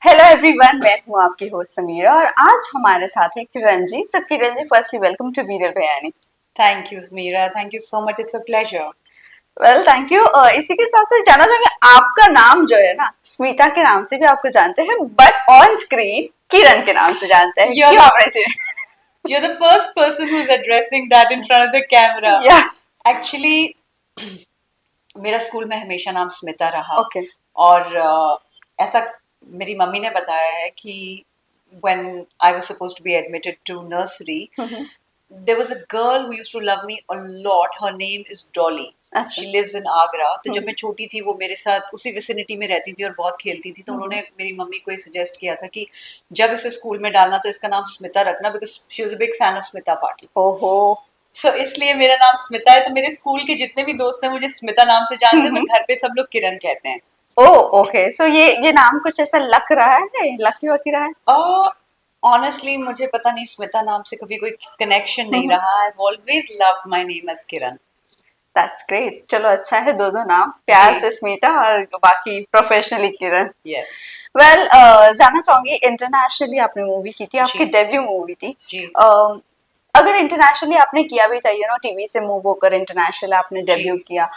Hello everyone, मैं हूँ आपकी होस्ट समीरा और आज हमारे साथ है किरण जी। सो Kiran ji, firstly welcome to वीरल बयानी। Thank you, Meera. Thank you so much. It's a pleasure. Well thank you. इसी के साथ साथ जानना चाहेंगे, आपका नाम जो है ना, स्मिता के नाम से भी आपको जानते हैं, बट ऑन स्क्रीन किरण के नाम से जानते हैं। You're क्यों the आपने जी? you're the first person who's addressing that in front of the camera. या Actually, मेरा स्कूल में हमेशा नाम स्मिता रहा ओके। और ऐसा मेरी मम्मी ने बताया है कि when I was supposed to be admitted to nursery, there was a girl who used to love me a lot. Her name is Dolly. अच्छा। She lives in Agra. तो जब मैं छोटी थी वो मेरे साथ उसी विसिनिटी में रहती थी और बहुत खेलती थी, तो उन्होंने मेरी मम्मी को ये सजेस्ट किया था कि जब इसे स्कूल में डालना तो इसका नाम स्मिता रखना, because she was a big fan of Smita Patil. ओहो। इसलिए मेरा नाम स्मिता है। तो मेरे स्कूल के जितने भी दोस्त हैं मुझे स्मिता नाम से जानते हैं, पर घर पे सब लोग किरण कहते हैं। ओ ओके। सो ये नाम कुछ ऐसा लग रहा है, लकी वकी रहा है? ऑनेस्टली मुझे पता नहीं, स्मिता नाम से कभी कोई कनेक्शन नहीं रहा। I always love my name as Kiran. That's great. चलो अच्छा है, दो दो नाम, प्यार जी। से स्मिता और बाकी प्रोफेशनली किरण। यस। वेल जानना चाहूंगी, इंटरनेशनली आपने मूवी की थी, आपकी जी। डेब्यू मूवी थी। जी। अगर इंटरनेशनली आपने किया भी था, टीवी से मूव होकर इंटरनेशनल आपने जी। डेब्यू किया,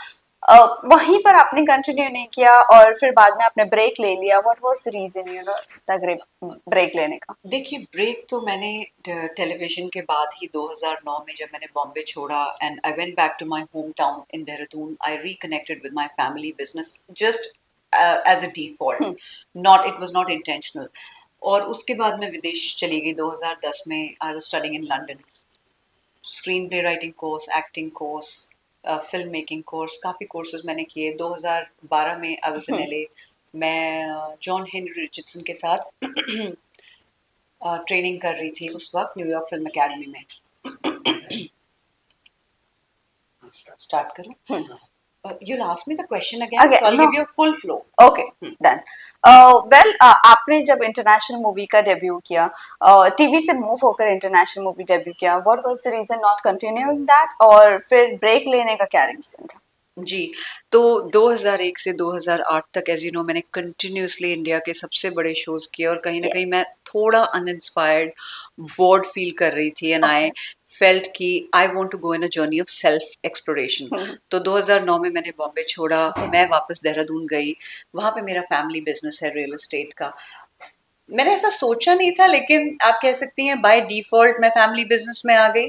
वहीं पर आपने कंटिन्यू नहीं किया और फिर बाद में आपने ब्रेक ले लिया, what was the reason break लेने का? देखिए, ब्रेक तो मैंने टेलीविजन के बाद ही 2009 में जब मैंने बॉम्बे छोड़ा and I went back to my home town in Dehradun, I reconnected with my family business just as a default, not it was not intentional. और उसके बाद मैं विदेश चली गई 2010 में। I was studying in London, screen play writing course, acting course, film making course, काफ़ी courses मैंने किए। 2012 में आई वाज इन एलए। मैं जॉन हेनरी रिचर्डसन के साथ ट्रेनिंग कर रही थी उस वक्त न्यूयॉर्क फिल्म एकेडमी में। स्टार्ट करूं? You'll ask me the question again, अगे so I'll no. give you a full flow. Okay. Done. Well आपने जब इंटरनेशनल मूवी का डेब्यू किया, टीवी से मूव होकर इंटरनेशनल मूवी डेब्यू किया, what was the reason not continuing that, और फिर ब्रेक लेने का क्या रीजन था? जी। तो 2001 से 2008 तक, एज यू नो, मैंने कंटिन्यूसली इंडिया के सबसे बड़े शोज किए और कहीं ना कहीं यस। मैं थोड़ा अनइंस्पायर्ड, बोर्ड फील कर रही थी एंड आई ओके। फेल्ट कि I want to go in a journey of self exploration. तो 2009 में मैंने बॉम्बे छोड़ा, मैं वापस देहरादून गई। वहाँ पे मेरा फैमिली बिजनेस है रियल एस्टेट का। मैंने ऐसा सोचा नहीं था, लेकिन आप कह सकती हैं बाय डिफॉल्ट मैं फैमिली बिजनेस में आ गई।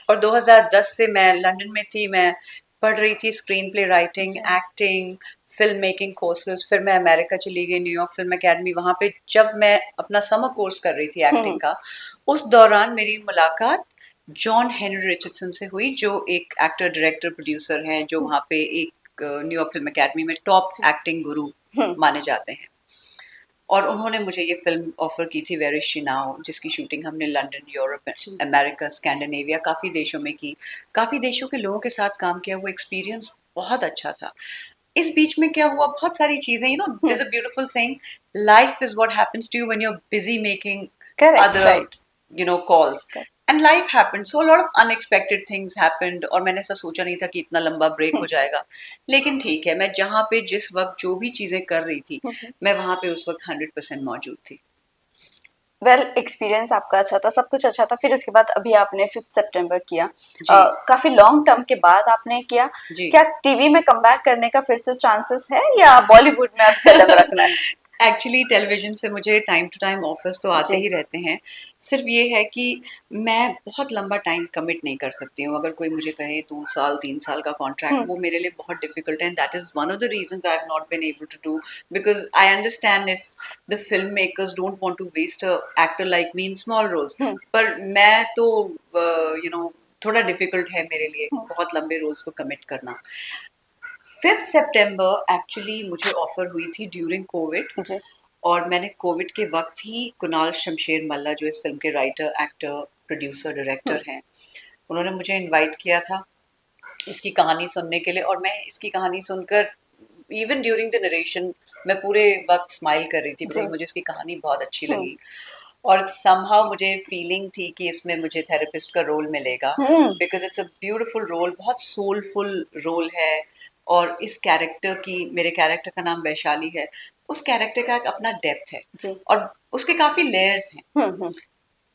और 2010 से मैं लंदन में थी। मैं पढ़ रही थी screen play writing, acting, film making courses. फिर मैं अमेरिका चली गई, न्यूयॉर्क फिल्म एकेडमी। वहाँ पे जब मैं अपना समर कोर्स कर रही थी एक्टिंग का, उस दौरान मेरी मुलाकात जॉन हेनरी रिचर्डसन से हुई, जो एक एक्टर, डायरेक्टर, प्रोड्यूसर हैं, जो वहाँ पे एक न्यूयॉर्क फिल्म एकेडमी में टॉप एक्टिंग गुरु माने जाते हैं। और उन्होंने मुझे ये फ़िल्म ऑफ़र की थी, वेयर इज़ शी नाउ, जिसकी शूटिंग हमने लंदन, यूरोप, अमेरिका, स्कैंडिनेविया, काफ़ी देशों में की। काफ़ी देशों के लोगों के साथ काम किया, वो एक्सपीरियंस बहुत अच्छा था। इस बीच में क्या हुआ, बहुत सारी चीज़ें, there is a beautiful saying, life is what happens to you when you are busy making correct. other right. calls, and life happened, so a lot of unexpected things happened। और मैंने ऐसा सोचा नहीं था कि इतना लंबा ब्रेक हो जाएगा। लेकिन ठीक है, मैं जहाँ पे जिस वक्त जो भी चीज़ें कर रही थी, मैं वहाँ पे उस वक्त 100% मौजूद थी। वेल एक्सपीरियंस आपका अच्छा था, सब कुछ अच्छा था। फिर उसके बाद अभी आपने 5 सितंबर किया, जी। काफी लॉन्ग टर्म के बाद आपने किया। जी। क्या टीवी में कमबैक करने का फिर से चांसेस है या बॉलीवुड में अब कदम रखना है? एक्चुअली टेलीविज़न से मुझे टाइम टू टाइम ऑफ़र्स तो आते जी। ही रहते हैं। सिर्फ़ ये है कि मैं बहुत लंबा टाइम कमिट नहीं कर सकती हूँ। अगर कोई मुझे कहे 2 साल, 3 साल का कॉन्ट्रैक्ट, वो मेरे लिए बहुत डिफ़िकल्ट है, and that is one of the reasons I have not been able to do, because I understand if the film makers don't want to waste a actor like me in small roles. पर मैं तो थोड़ा difficult है मेरे लिए बहुत लंबे roles को कमिट करना। 5 सितंबर एक्चुअली मुझे ऑफ़र हुई थी ड्यूरिंग कोविड। जी। और मैंने कोविड के वक्त ही कुणाल शमशेर मल्ला, जो इस फिल्म के राइटर, एक्टर, प्रोड्यूसर, डायरेक्टर हैं, उन्होंने मुझे इनवाइट किया था इसकी कहानी सुनने के लिए। और मैं इसकी कहानी सुनकर, इवन ड्यूरिंग द नरेशन, मैं पूरे वक्त स्माइल कर रही थी, जी। बिकॉज मुझे इसकी कहानी बहुत अच्छी लगी। और समहाउ मुझे फीलिंग थी कि इसमें मुझे थेरेपिस्ट का रोल मिलेगा, hmm. Because it's a beautiful role, बहुत सोलफुल रोल है। और इस कैरेक्टर की, मेरे कैरेक्टर का नाम वैशाली है, उस कैरेक्टर का एक अपना डेप्थ है जी। और उसके काफी लेयर्स हैं। हम्म।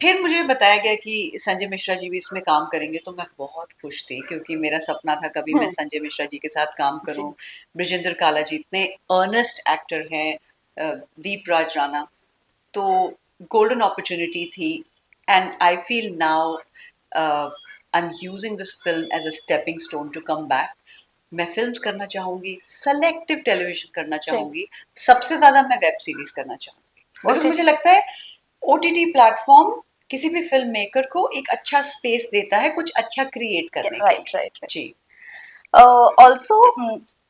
फिर मुझे बताया गया कि संजय मिश्रा जी भी इसमें काम करेंगे, तो मैं बहुत खुश थी क्योंकि मेरा सपना था कभी मैं हम्म। संजय मिश्रा जी के साथ काम जी। करूं। ब्रिजेंद्र काला जी इतने अर्नेस्ट एक्टर हैं, दीप राज राणा, तो गोल्डन अपॉर्चुनिटी थी। And I feel now I am using this film as a stepping stone to come back. मैं फिल्म्स करना चाहूंगी, सेलेक्टिव टेलीविजन करना जी। चाहूंगी, सबसे ज्यादा मैं वेब सीरीज करना चाहूंगी, बिकॉज मुझे ओटीटी। लगता है ओटीटी प्लेटफॉर्म किसी भी फिल्म मेकर को एक अच्छा स्पेस देता है कुछ अच्छा क्रिएट करने के राइट लिए। राइट। जी ऑल्सो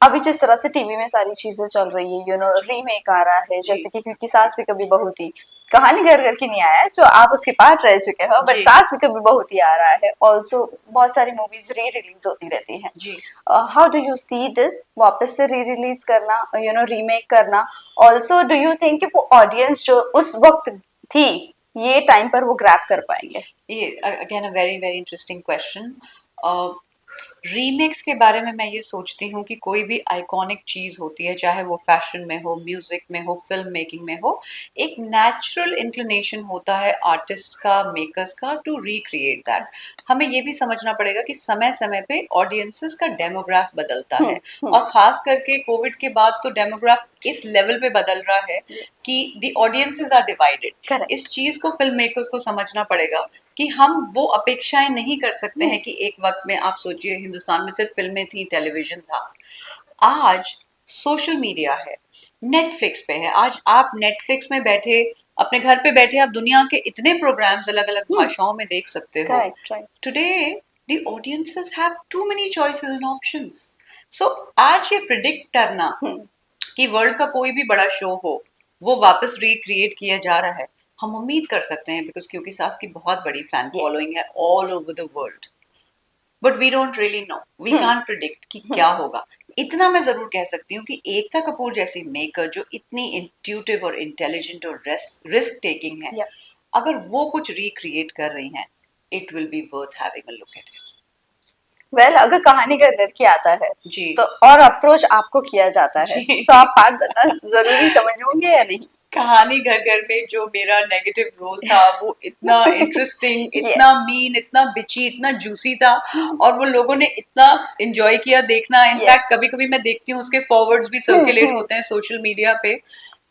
अभी जिस तरह से टीवी में सारी चीजें चल रही है, रीमेक आ रहा है, जी जैसे कि क्योंकि सास भी कभी बहू थी, कहानी घर घर की नहीं आया है जो आप उसके पार्ट रह चुके हो, बट जी सास भी कभी बहू थी आ रहा है। ऑल्सो बहुत सारी मूवीज री रिलीज होती रहती हैं। जी how do you see this, वापस से री रिलीज करना, रीमेक करना? ऑल्सो डू यू थिंक कि वो ऑडियंस जो उस वक्त थी, ये टाइम पर वो ग्रैब कर पाएंगे? ये again a very very interesting question. Remakes के बारे में मैं ये सोचती हूँ कि कोई भी आइकॉनिक चीज होती है, चाहे वो फैशन में हो, म्यूजिक में हो, फिल्म मेकिंग में हो, एक नेचुरल इंक्लिनेशन होता है आर्टिस्ट का, मेकर्स का, टू रिक्रिएट दैट। हमें ये भी समझना पड़ेगा कि समय समय पे ऑडियंसेस का डेमोग्राफ बदलता है, हम्म। और खास करके कोविड के बाद तो डेमोग्राफ इस लेवल पे बदल रहा है Yes. कि द ऑडियंसेस आर डिवाइडेड। इस Correct. चीज को फिल्म मेकर्स को समझना पड़ेगा कि हम वो अपेक्षाएं नहीं कर सकते हैं कि एक वक्त में, आप सोचिए, हिंदुस्तान में सिर्फ फिल्में थी, टेलीविजन था। आज सोशल मीडिया है, नेटफ्लिक्स पे है। आज आप नेटफ्लिक्स में बैठे, अपने घर पे बैठे आप दुनिया के इतने प्रोग्राम्स अलग अलग भाषाओं में देख सकते हो। Correct, right. Today the audiences have too many choices and options. So आज ये प्रिडिक्ट करना Hmm. कि वर्ल्ड का कोई भी बड़ा शो हो वो वापस रिक्रिएट किया जा रहा है, हम उम्मीद कर सकते हैं, बिकॉज क्योंकि सास की बहुत बड़ी फैन फॉलोइंग है Yes. All over the world. But we don't really know, we Hmm. Can't predict कि क्या होगा। इतना मैं जरूर कह सकती हूँ कि एकता कपूर जैसी मेकर जो इतनी इंट्यूटिव और इंटेलिजेंट और रिस्क टेकिंग है, Yeah. अगर वो कुछ रिक्रिएट कर रही हैं, it will be worth having a look at it. Well, अगर कहानी घर घर की आता है जी तो और अप्रोच आपको किया जाता है, जी तो आप पार्ट बनना जरूरी समझोगे या नहीं? कहानी घर घर में जो मेरा नेगेटिव रोल था वो इतना इंटरेस्टिंग, इतना Yes. मीन, इतना बिची, इतना जूसी था, और वो लोगों ने इतना एंजॉय किया देखना। Yes. इनफैक्ट कभी कभी मैं देखती हूँ उसके फॉरवर्ड्स भी सर्कुलेट होते हैं सोशल मीडिया पे।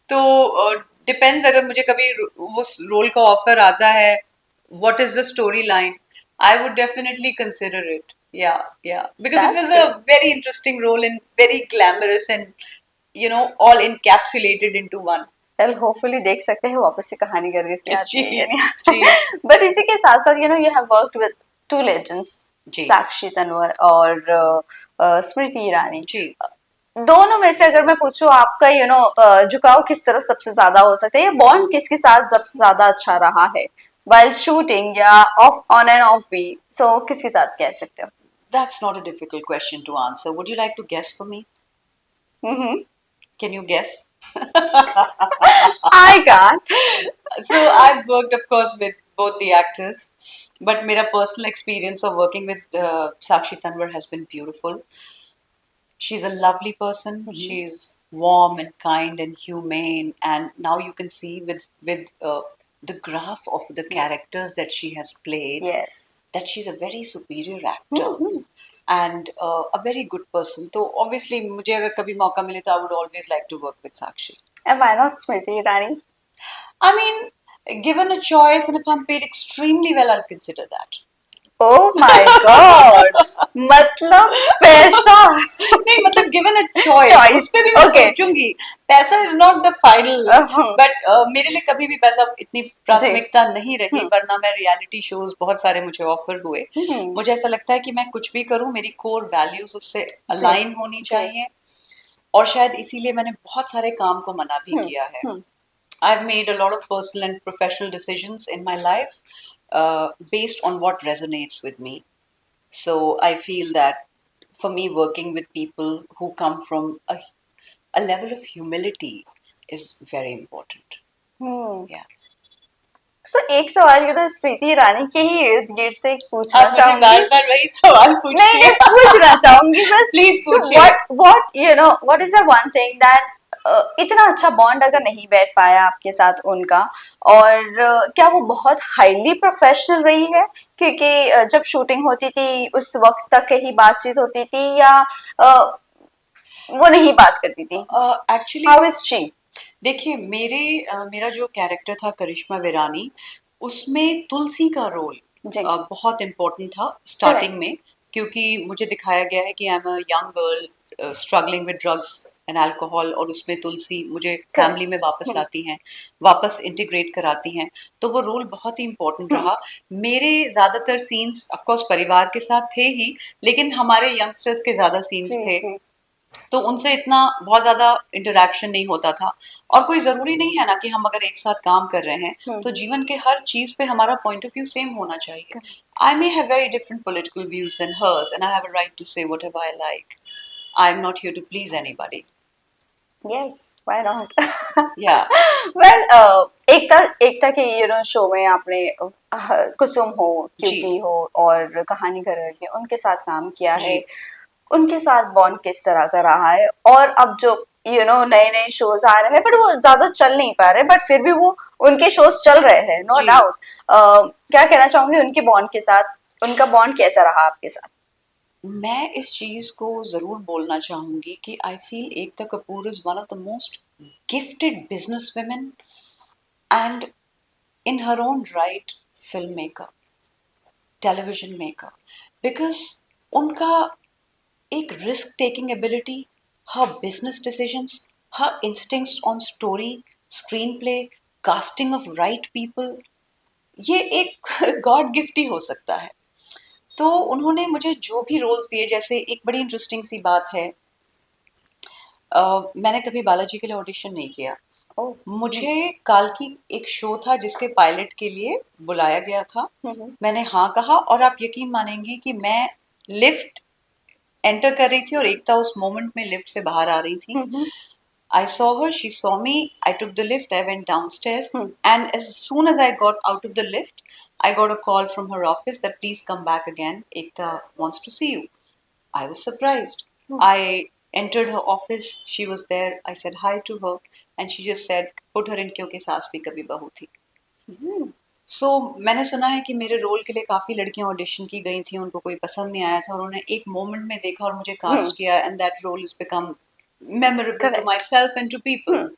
तो डिपेंड्स, अगर मुझे कभी वो रोल का ऑफर आता है, what is the story line, I would definitely consider it. Yeah because it That's was a good. Very interesting role and very glamorous and all encapsulated into one. Well, hopefully देख सकते हैं वापस से कहानी घर घर की आती है या जी नहीं जी आती। बट इसी के साथ साथ you have worked with two legends, जी साक्षी तन्वर और स्मृति ईरानी। जी दोनों में से अगर मैं पूछूं आपका झुकाव किस तरफ सबसे ज्यादा हो सकता है, या बॉन्ड किसके साथ सबसे ज्यादा अच्छा रहा है while शूटिंग या ऑफ ऑन एंड ऑफ भी, सो किसके साथ कह सकते हो? That's not a difficult question to answer. Would you like to guess for me? Hmm. Can you guess? I can't. So I've worked, of course, with both the actors, but my personal experience of working with Sakshi Tanwar has been beautiful. She's a lovely person. She's warm and kind and humane, and now you can see with the graph of the characters that she has played, yes. that she's a very superior actor and a very good person. So obviously मुझे अगर कभी मौका मिले तो I would always like to work with Sakshi. And why not Smriti Irani? I mean, given a choice and if I'm paid extremely well, I'll consider that. Oh my God, मतलब पैसा। नहीं मतलब given a choice, चॉइस, उस पे भी मैं okay. सोचूंगी। पैसा is not the final, Uh-huh. but मेरे लिए कभी भी पैसा इतनी प्राथमिकता नहीं रही, वरना मैं रियलिटी शोज बहुत सारे मुझे ऑफर हुए। मुझे ऐसा लगता है कि मैं कुछ भी करूं, मेरी कोर वैल्यूज उससे अलाइन होनी चाहिए, और शायद इसीलिए मैंने बहुत सारे काम को मना भी किया है। I've made a lot of personal and professional decisions in my life based on what resonates with me. So I feel that for me, working with people who come from a level of humility is very important. Yeah. सो एक सवाल स्मृति ईरानी के ही इर्द गिर्द से पूछना आप मुझे चाहूंगी। बार-बार वही सवाल पूछती नहीं नहीं, हैं। पूछना चाहूंगी बस। Please पूछिए। what is the one thing that इतना अच्छा बॉन्ड अगर नहीं बैठ पाया आपके साथ उनका, और क्या वो बहुत हाईली प्रोफेशनल रही है, क्योंकि जब शूटिंग होती थी उस वक्त तक ही बातचीत होती थी, या वो नहीं बात करती थी? Actually how is she? देखिए मेरा जो कैरेक्टर था करिश्मा विरानी, उसमें तुलसी का रोल जी। बहुत इम्पोर्टेंट था करेक्ट। स्टार्टिंग में, क्योंकि मुझे दिखाया गया है कि I am a young girl struggling with drugs and alcohol, और उसमें तुलसी मुझे फैमिली करेक्ट। में वापस लाती हैं, वापस इंटीग्रेट कराती हैं। तो वो रोल बहुत ही इम्पोर्टेंट रहा। मेरे ज़्यादातर सीन्स ऑफ कोर्स परिवार के साथ थे ही, लेकिन हमारे यंगस्टर्स के ज़्यादा सीन्स जी थे, जी। तो उनसे इतना बहुत ज़्यादा इंटरेक्शन नहीं होता था। और कोई ज़रूरी नहीं है ना कि हम अगर एक साथ काम कर रहे हैं तो जीवन के हर चीज़ पे हमारा पॉइंट ऑफ व्यू सेम होना चाहिए। I may have very different political views than hers and I have a right to say whatever I like. I am not here to please anybody. Yes, why not? Yeah well, Ekta Ekta के show में आपने कुसुम हो, जी cutie हो, और कहानी घर घर के, उनके साथ काम किया जी। है। उनके साथ बॉन्ड किस तरह का रहा है? और अब जो नए नए शोज आ रहे हैं, बट वो ज्यादा चल नहीं पा रहे, बट फिर भी वो उनके शोज चल रहे हैं, नो जी डाउट। क्या कहना चाहूंगी उनके बॉन्ड के साथ? उनका बॉन्ड कैसा रहा आपके साथ? मैं इस चीज़ को ज़रूर बोलना चाहूँगी कि I feel Ekta Kapoor is one of the most gifted business women and in her own right film maker, television maker, because उनका एक risk taking ability, her business decisions, her instincts on story, screen play, casting of right people, ये एक God gift ही हो सकता है। तो उन्होंने मुझे जो भी रोल्स दिए, जैसे एक बड़ी इंटरेस्टिंग सी बात है, मैंने कभी बालाजी के लिए ऑडिशन नहीं किया। ओह। मुझे काल्की एक शो था जिसके पायलट के लिए बुलाया गया था। मैंने हाँ कहा, और आप यकीन मानेंगी कि मैं लिफ्ट एंटर कर रही थी और एकता उस मोमेंट में लिफ्ट से बाहर आ रही थी। I saw her, she saw me, I took the lift, I went downstairs, and as soon as I got out of the lift, I got a call from her office that please come back again, Ekta wants to see you. I was surprised. I entered her office, she was there, I said hi to her, and she just said, put her in क्योंकि सास भी कभी बहू थी। सो मैंने सुना है कि मेरे रोल के लिए काफ़ी लड़कियां ऑडिशन की गई थी, उनको कोई पसंद नहीं आया था, और उन्होंने एक मोमेंट में देखा और मुझे कास्ट किया, and that role is become memorable to my correct. Self and to people.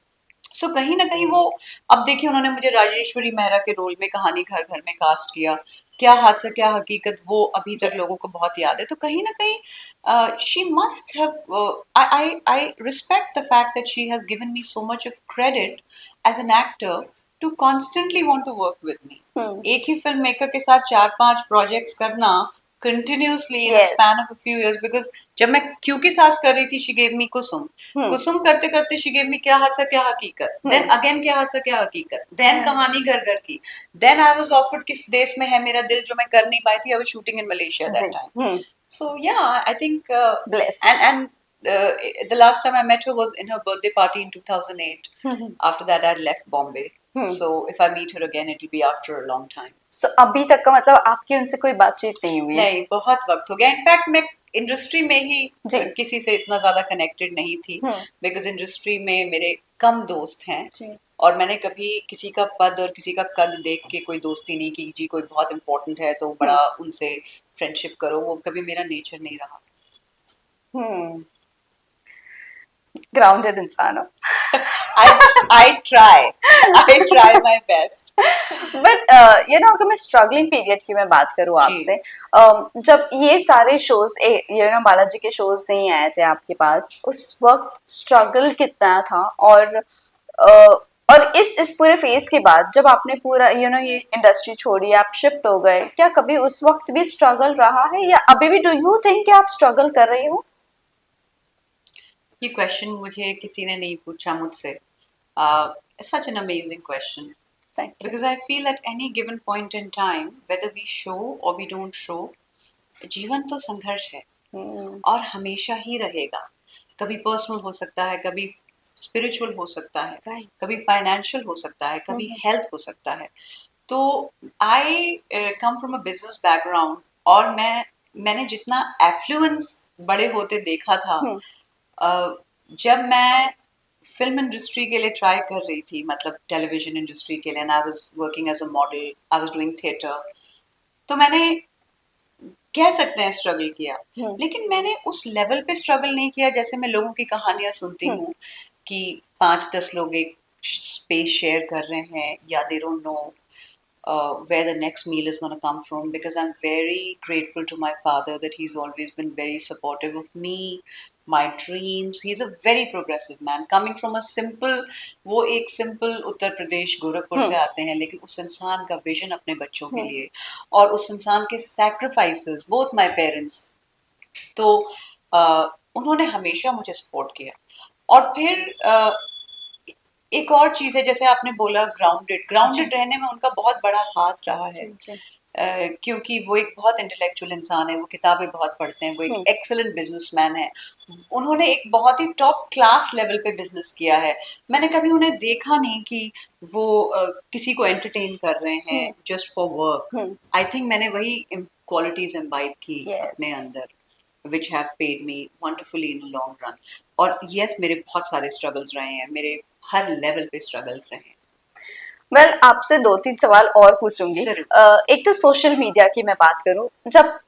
So कहीं ना कहीं वो, अब देखिए उन्होंने मुझे राजेश्वरी मेहरा के रोल में कहानी घर घर में कास्ट किया, क्या हादसा क्या हकीकत, वो अभी तक लोगों को यस। बहुत याद है। तो कहीं ना कहीं she must have, I respect the fact that she has given me so much of credit as an actor to constantly want to work with me. एक ही फिल्म मेकर के साथ 4-5 प्रोजेक्ट्स करना कंटिन्यूअसली इन अ यस। Span of a few years, because जब मैं क्योंकि सास कर रही थी शी गेव मी कुसुम, कुसुम करते करते शी गेव मी क्या हादसा क्या हकीकत, देन अगेन क्या हादसा क्या हकीकत, देन कहानी घर घर की, देन आई वाज ऑफर्ड किस देश में है मेरा दिल, जो मैं कर नहीं पाई थी, I was shooting in Malaysia that जी। Time. So yeah, I think blessed. the last time I met her was in her birthday party in 2008. After that, I left Bombay. So if I meet her again, it will be after a long time. सो अभी तक का मतलब आपकी उनसे कोई बातचीत नहीं हुई है? नहीं, बहुत वक्त हो गया। इनफैक्ट मैं इंडस्ट्री में ही जी। किसी से इतना ज्यादा कनेक्टेड नहीं थी, बिकॉज इंडस्ट्री में मेरे कम दोस्त हैं, जी। और मैंने कभी किसी का पद और किसी का कद देख के कोई दोस्ती नहीं की, जी कोई बहुत इंपॉर्टेंट है तो बड़ा उनसे फ्रेंडशिप करो, वो कभी मेरा नेचर नहीं रहा। हम्म। ग्राउंडेड इंसान हो। I try. I try my best. But अगर मैं स्ट्रगलिंग पीरियड की मैं बात करूँ जी आपसे, जब ये सारे शोज बालाजी के शोज नहीं आए थे आपके पास, उस वक्त स्ट्रगल कितना था? और इस पूरे फेज के बाद जब आपने पूरा ये इंडस्ट्री छोड़ी, आप शिफ्ट हो गए, क्या कभी उस वक्त भी स्ट्रगल रहा है, या अभी भी डू यू थिंक कि आप स्ट्रगल कर रही हो? ये क्वेश्चन मुझे किसी ने नहीं पूछा मुझसे। Such an amazing question, thank you. because I feel at any given point in time, whether we show or we don't show, जीवन तो संघर्ष है और हमेशा ही रहेगा। कभी पर्सनल हो सकता है, कभी स्पिरिचुअल हो सकता है, Right. कभी फाइनेंशियल हो सकता है, कभी हेल्थ हो सकता है। तो I come from a business background, और मैंने जितना एफ्लुएंस बड़े होते देखा था, जब मैं फिल्म इंडस्ट्री के लिए ट्राई कर रही थी, मतलब टेलीविजन इंडस्ट्री के लिए, and I was working as a model, I was doing theatre. तो मैंने कह सकते हैं स्ट्रगल किया, हम्म, लेकिन मैंने उस लेवल पे स्ट्रगल नहीं किया जैसे मैं लोगों की कहानियां सुनती हम्म, हूँ कि 5-10 लोग एक स्पेस शेयर कर रहे हैं, या they don't know where the next meal is going to come from, because I'm very grateful to my father that he's always been very supportive of me, my dreams. He's a very progressive man coming from a simple, वो एक simple Uttar Pradesh Gorakhpur से हम्म, आते हैं, लेकिन उस इंसान का vision अपने बच्चों के हम्म, लिए और उस इंसान के sacrifices, both my parents, तो उन्होंने हमेशा मुझे सपोर्ट किया। और फिर एक और चीज़ है, जैसे आपने बोला ग्राउंडेड, जी, ग्राउंडेड रहने में उनका बहुत बड़ा हाथ रहा है। जी, जी, क्योंकि वो एक बहुत इंटेलेक्चुअल इंसान है, वो किताबें बहुत पढ़ते हैं, वो एक हम्म, एक्सीलेंट बिजनेसमैन है। उन्होंने एक बहुत ही टॉप क्लास लेवल पे बिजनेस किया है। मैंने कभी उन्हें देखा नहीं कि वो किसी को एंटरटेन कर रहे हैं hmm, just for work. Hmm, I think मैंने वही क्वालिटीज इम्बाइब की यस। अपने अंदर, which have paid me wonderfully in long run. और यस, मेरे बहुत सारे स्ट्रगल्स रहे हैं, मेरे हर लेवल पे स्ट्रगल्स रहे हैं। वेल आपसे दो तीन सवाल और पूछूंगी। जरूर। एक तो सोशल मीडिया की मैं बात करूं, जब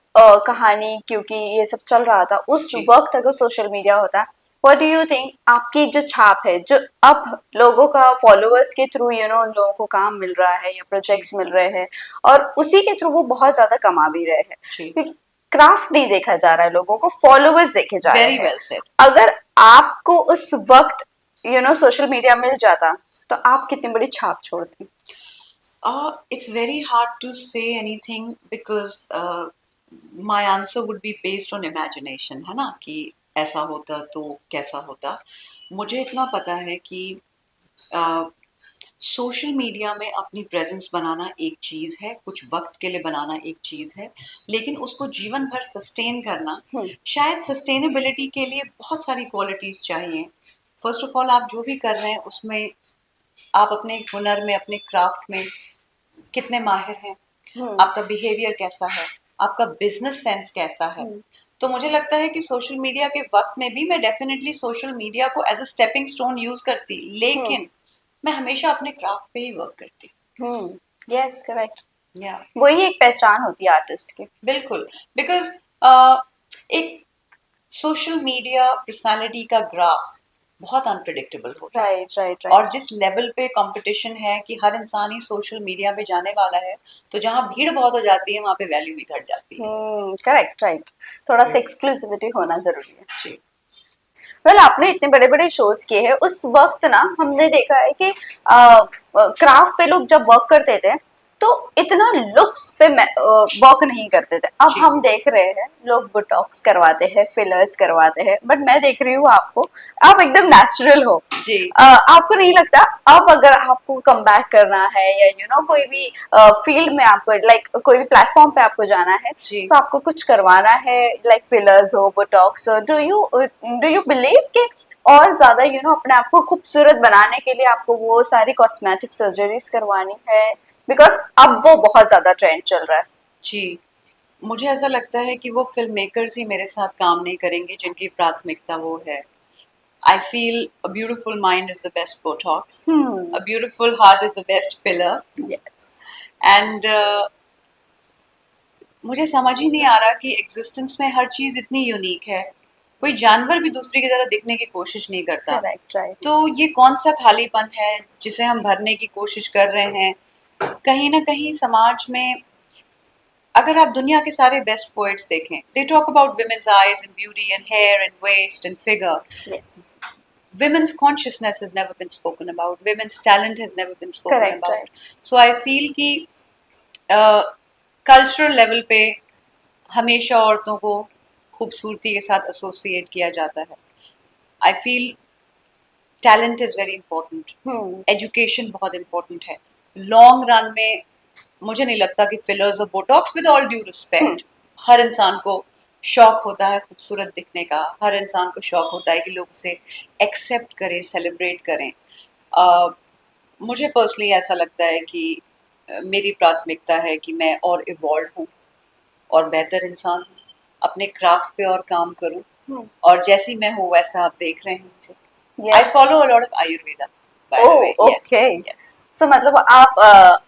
कहानी क्योंकि ये सब चल रहा था उस जी। वक्त अगर सोशल मीडिया होता, व्हाट डू यू थिंक आपकी जो छाप है, जो अब लोगों का फॉलोअर्स के थ्रू उन लोगों को काम मिल रहा है या जी। प्रोजेक्ट्स मिल रहे हैं और उसी के थ्रू वो बहुत ज्यादा कमा भी रहे हैं, जी। क्योंकि क्राफ्ट नहीं देखा जा रहा है, लोगों को फॉलोअर्स देखे जा रहे वेरी हैं। Well said. अगर आपको उस वक्त सोशल मीडिया मिल जाता तो आप कितनी बड़ी छाप छोड़ती? It's very hard to say anything because my answer would be based on imagination, है ना, कि ऐसा होता तो कैसा होता। मुझे इतना पता है कि सोशल मीडिया में अपनी प्रेजेंस बनाना एक चीज़ है, कुछ वक्त के लिए बनाना एक चीज़ है, लेकिन उसको जीवन भर सस्टेन करना, हम्म, शायद सस्टेनेबिलिटी के लिए बहुत सारी क्वालिटीज़ चाहिए। फर्स्ट ऑफ ऑल, आप जो भी कर रहे हैं उसमें आप अपने हुनर में, अपने क्राफ्ट में कितने माहिर हैं, हम्म, आपका बिहेवियर कैसा है, आपका बिजनेस सेंस कैसा है। हम्म, तो मुझे लगता है कि सोशल मीडिया के वक्त में भी मैं डेफिनेटली सोशल मीडिया को as a stepping stone use करती, हम्म, लेकिन मैं हमेशा अपने क्राफ्ट पे ही वर्क करती। Yes correct. या वही एक पहचान होती है आर्टिस्ट की। बिल्कुल, बिकॉज एक सोशल मीडिया पर्सनालिटी का ग्राफ बहुत अनप्रिडिक्टेबल होता है। राइट, राइट, और राइट। जिस लेवल पे कंपटीशन है कि हर इंसान ही सोशल मीडिया पे जाने वाला है, तो जहाँ भीड़ बहुत हो जाती है वहाँ पे वैल्यू भी घट जाती है। Correct, right. थोड़ा सा एक्सक्लूसिविटी होना जरूरी है। जी। वेल आपने इतने बड़े बड़े शोज किए हैं, उस वक्त ना हमने देखा है कि क्राफ्ट पे लोग जब वर्क करते थे तो इतना लुक्स पे वर्क नहीं करते थे। अब जी। हम देख रहे हैं लोग बोटॉक्स करवाते हैं, फिलर्स करवाते हैं, बट मैं देख रही हूँ आपको, आप एकदम नेचुरल हो। जी। आपको नहीं लगता अब अगर आपको कम बैक करना है या कोई भी फील्ड में आपको लाइक कोई भी प्लेटफॉर्म पे आपको जाना है, जी। तो आपको कुछ करवाना है लाइक फिलर्स हो, बोटॉक्स हो, डू यू बिलीव कि और ज्यादा अपने आप को खूबसूरत बनाने के लिए आपको वो सारी कॉस्मेटिक सर्जरीज करवानी है? बिकॉज अब वो बहुत ज्यादा ट्रेंड चल रहा है। जी। मुझे ऐसा लगता है कि वो फिल्म मेकर्स ही मेरे साथ काम नहीं करेंगे जिनकी प्राथमिकता वो है। I feel a beautiful mind is the best Botox, a beautiful heart is the best filler. Yes. And मुझे समझ ही नहीं आ रहा कि एग्जिस्टेंस में हर चीज़ इतनी यूनिक है, कोई जानवर भी दूसरे की तरह दिखने की कोशिश नहीं करता। Correct, right. तो ये कौन सा खालीपन है जिसे हम भरने की कोशिश कर रहे हैं? कहीं ना कहीं समाज में, अगर आप दुनिया के सारे बेस्ट पोएट्स देखें, they talk about women's eyes and beauty and hair and waist and figure. Yes. Women's consciousness has never been spoken about. Women's talent has never been spoken correct, about. Right. So I feel कि cultural level पे हमेशा औरतों को खूबसूरती के साथ associate किया जाता है। I feel talent is very important, hmm, education बहुत इंपॉर्टेंट है। लॉन्ग रन में मुझे नहीं लगता कि फिलर्स और botox, with all due hmm, respect, हर इंसान को शौक होता है खूबसूरत दिखने का, हर इंसान को शौक होता है कि लोग उसे एक्सेप्ट करें, सेलिब्रेट करें। अ, मुझे पर्सनली ऐसा लगता है कि मेरी प्राथमिकता है कि मैं और इवॉल्व हूँ और बेहतर इंसान हूँ, अपने क्राफ्ट पे और काम करूँ, हम्म, और जैसी मैं हूँ वैसा आप देख रहे हैं मुझे। I follow a lot of Ayurveda, by the way. Yes, okay. yes. सो मतलब आप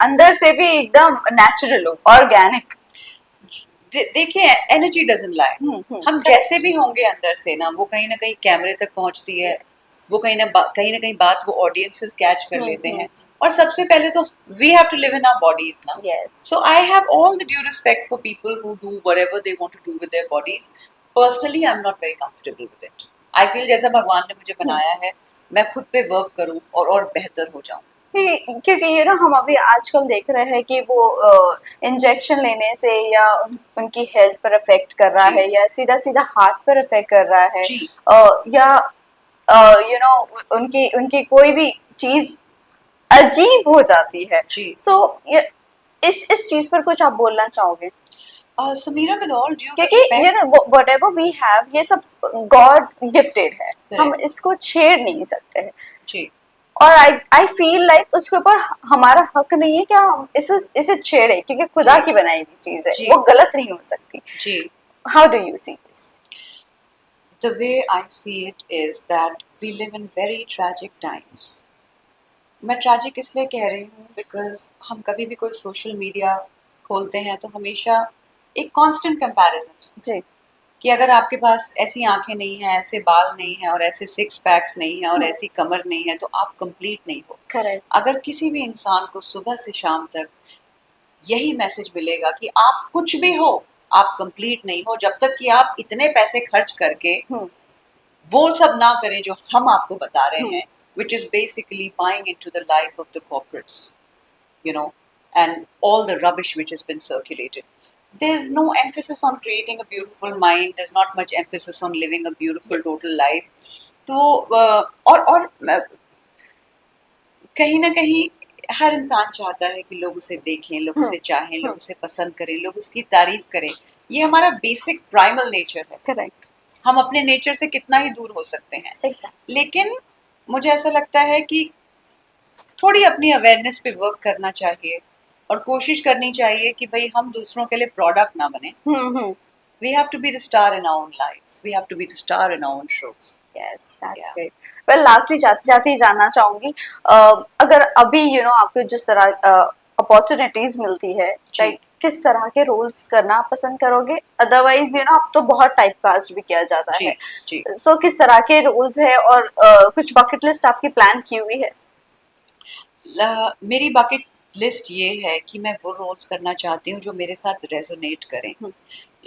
अंदर से भी एकदम नेचुरल हो, ऑर्गेनिक. देखिए, एनर्जी डजंट लाई. हम जैसे भी होंगे अंदर से ना, वो कहीं ना कहीं कैमरे तक पहुंचती है. वो कहीं ना कहीं बात वो ऑडियंसेस कैच कर लेते हैं. और सबसे पहले तो we have to live in our bodies ना. Yes. So I have all the due respect for people who do whatever they want to do with their bodies. Personally I am not very comfortable with it. I feel जैसा भगवान ने मुझे बनाया है, मैं खुद पे वर्क करूं और बेहतर हो जाऊं. क्योंकि ये ना हम अभी आजकल देख रहे हैं कि वो इंजेक्शन लेने से या उनकी हेल्थ पर इफेक्ट कर रहा जी. है, या सीधा सीधा हार्ट पर इफेक्ट कर रहा है, जी. या उनकी उनकी कोई भी चीज अजीब हो जाती है. जी. सो इस चीज पर कुछ आप बोलना चाहोगे? समीरा, विद ऑल ड्यू क्योंकि रिस्पेक्ट. व्हाटएवर वी हैव, ये सब गॉड गिफ्टेड है. हम Correct. इसको छेड़ नहीं सकते हैं. जी. और आई फील लाइक उसके ऊपर हमारा हक नहीं है कि हम इसे छेड़े, क्योंकि खुदा जी. की बनाई हुई चीज है, जी. वो गलत नहीं हो सकती. जी. How do you see this? The way I see it is that we live in very tragic times. मैं ट्रैजिक इसलिए कह रही हूँ बिकॉज हम कभी भी कोई सोशल मीडिया खोलते हैं तो हमेशा एक कांस्टेंट कंपैरिजन जी. कि अगर आपके पास ऐसी आंखें नहीं हैं, ऐसे बाल नहीं हैं, और ऐसे सिक्स पैक्स नहीं हैं, और ऐसी कमर नहीं है, तो आप कंप्लीट नहीं हो. करेक्ट. अगर किसी भी इंसान को सुबह से शाम तक यही मैसेज मिलेगा कि आप कुछ भी हो, आप कंप्लीट नहीं हो, जब तक कि आप इतने पैसे खर्च करके वो सब ना करें जो हम आपको बता रहे हैं, which is basically buying into the life of the corporates, you know, and all the rubbish which has been circulated. There's no emphasis on creating a beautiful mind. There's not much emphasis on living a beautiful total life. तो और कहीं ना कहीं हर इंसान चाहता है कि लोग उसे देखें, लोग उसे चाहें, लोग उसे पसंद करें, लोग उसकी तारीफ करें. ये हमारा बेसिक प्राइमल नेचर है. करेक्ट. हम अपने नेचर से कितना ही दूर हो सकते हैं. एग्जैक्टली. लेकिन मुझे ऐसा लगता है कि थोड़ी अपनी अवेयरनेस पे वर्क करना चाहिए और कोशिश करनी चाहिए कि भाई हम दूसरों के लिए प्रोडक्ट ना बने. We have to be the star in our own lives. We have to be the star in our own shows. Yes, that's Yeah. Great. Well, lastly जाते जाते ही जानना चाहूंगी, अगर अभी आपको जिस तरह अपॉर्चुनिटीज मिलती है, लाइक किस तरह के रोल्स करना आप पसंद करोगे? अदरवाइज अब तो बहुत टाइप कास्ट भी किया जाता जी. है. जी. सो किस तरह के रोल्स है, और कुछ बकेट लिस्ट आपकी प्लान की हुई है? मेरी बकेट लिस्ट ये है कि मैं वो रोल्स करना चाहती हूँ जो मेरे साथ रेजोनेट करें.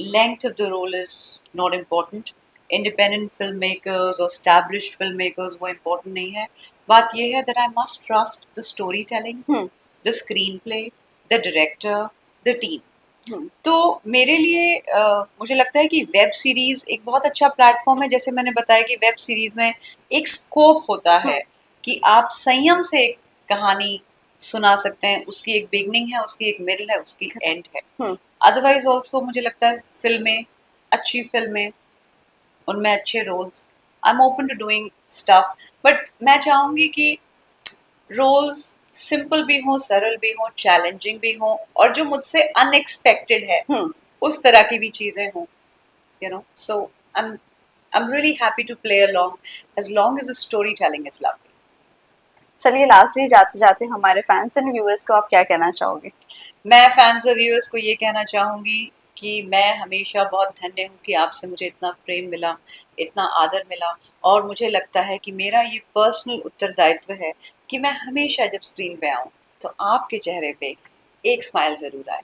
Length of the role is not important. Independent film makers और एस्टैब्लिश्ड फिल्म मेकर्स वो इम्पोर्टेंट नहीं है. बात ये है that I must trust the story telling, the screen play, the director, the team. तो मेरे लिए मुझे लगता है कि वेब सीरीज एक बहुत अच्छा प्लेटफॉर्म है. जैसे मैंने बताया कि वेब सीरीज में एक स्कोप होता है कि आप संयम से एक कहानी सुना सकते हैं. उसकी एक बिगनिंग है, उसकी एक मिडल है, उसकी एंड है. अदरवाइज ऑल्सो मुझे लगता है फिल्में, अच्छी फिल्में, उनमें अच्छे roles, I am open to doing stuff. But मैं चाहूँगी कि रोल्स सिंपल भी हों, सरल भी हों, चैलेंजिंग भी हों, और जो मुझसे अनएक्सपेक्टेड है उस तरह की भी चीज़ें हों. So I'm really happy to play along as long as the storytelling is lovely. चलिए, लास्टली जाते जाते हमारे फैंस एंड व्यूअर्स को आप क्या कहना चाहोगे? मैं फैंस और व्यूअर्स को ये कहना चाहूँगी कि मैं हमेशा बहुत धन्य हूँ कि आपसे मुझे इतना प्रेम मिला, इतना आदर मिला, और मुझे लगता है कि मेरा ये पर्सनल उत्तरदायित्व है कि मैं हमेशा जब स्क्रीन पे आऊँ तो आपके चेहरे पे एक स्माइल ज़रूर आए.